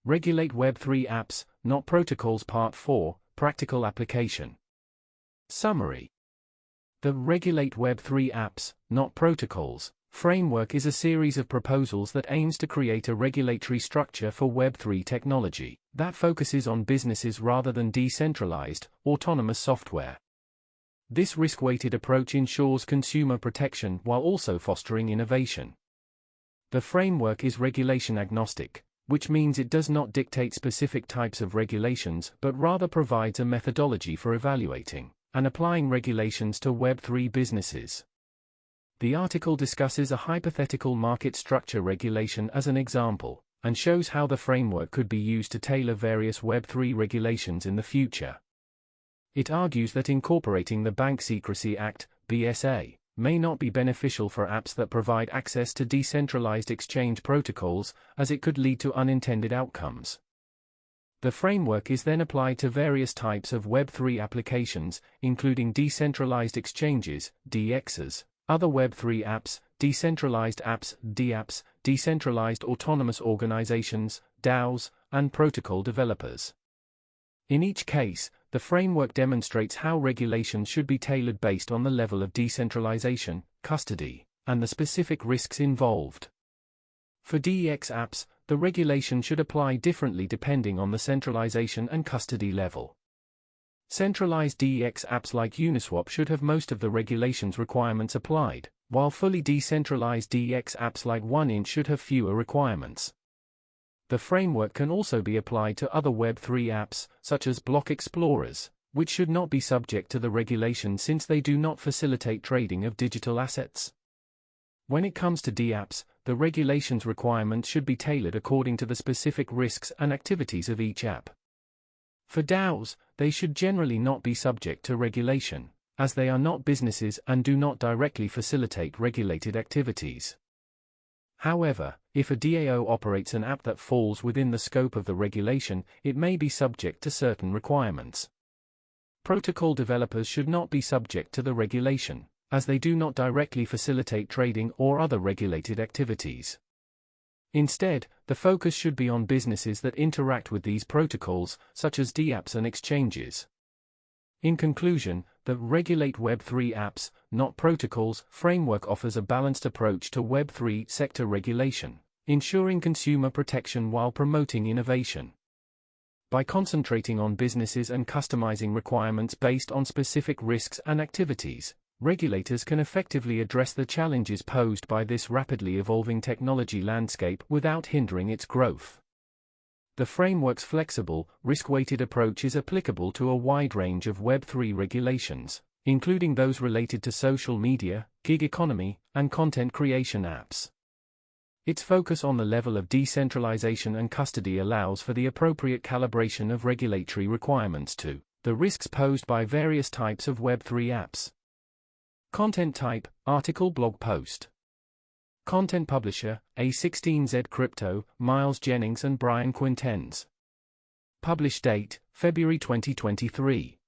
Regulate Web3 Apps, Not Protocols Part 4, Practical Application. Summary. The Regulate Web3 Apps, Not Protocols framework is a series of proposals that aims to create a regulatory structure for Web3 technology that focuses on businesses rather than decentralized, autonomous software. This risk-weighted approach ensures consumer protection while also fostering innovation. The framework is regulation agnostic, which means it does not dictate specific types of regulations but rather provides a methodology for evaluating and applying regulations to Web3 businesses. The article discusses a hypothetical market structure regulation as an example, and shows how the framework could be used to tailor various Web3 regulations in the future. It argues that incorporating the Bank Secrecy Act, BSA, may not be beneficial for apps that provide access to decentralized exchange protocols, as it could lead to unintended outcomes. The framework is then applied to various types of Web3 applications, including decentralized exchanges, DEXs, other Web3 apps, decentralized apps, DApps, decentralized autonomous organizations, DAOs, and protocol developers. In each case, the framework demonstrates how regulations should be tailored based on the level of decentralization, custody, and the specific risks involved. For DEX apps, the regulation should apply differently depending on the centralization and custody level. Centralized DEX apps like Uniswap should have most of the regulations requirements applied, while fully decentralized DEX apps like 1inch should have fewer requirements. The framework can also be applied to other Web3 apps, such as block explorers, which should not be subject to the regulation since they do not facilitate trading of digital assets. When it comes to DApps, the regulations requirements should be tailored according to the specific risks and activities of each app. For DAOs, they should generally not be subject to regulation, as they are not businesses and do not directly facilitate regulated activities. However, if a DAO operates an app that falls within the scope of the regulation, it may be subject to certain requirements. Protocol developers should not be subject to the regulation, as they do not directly facilitate trading or other regulated activities. Instead, the focus should be on businesses that interact with these protocols, such as DApps and exchanges. In conclusion, the Regulate Web3 Apps, Not Protocols framework offers a balanced approach to Web3 sector regulation, ensuring consumer protection while promoting innovation. By concentrating on businesses and customizing requirements based on specific risks and activities, regulators can effectively address the challenges posed by this rapidly evolving technology landscape without hindering its growth. The framework's flexible, risk-weighted approach is applicable to a wide range of Web3 regulations, including those related to social media, gig economy, and content creation apps. Its focus on the level of decentralization and custody allows for the appropriate calibration of regulatory requirements to the risks posed by various types of Web3 apps. Content type, article, blog post. Content publisher, A16Z Crypto, Miles Jennings and Brian Quintenz. Publish date, February 2023.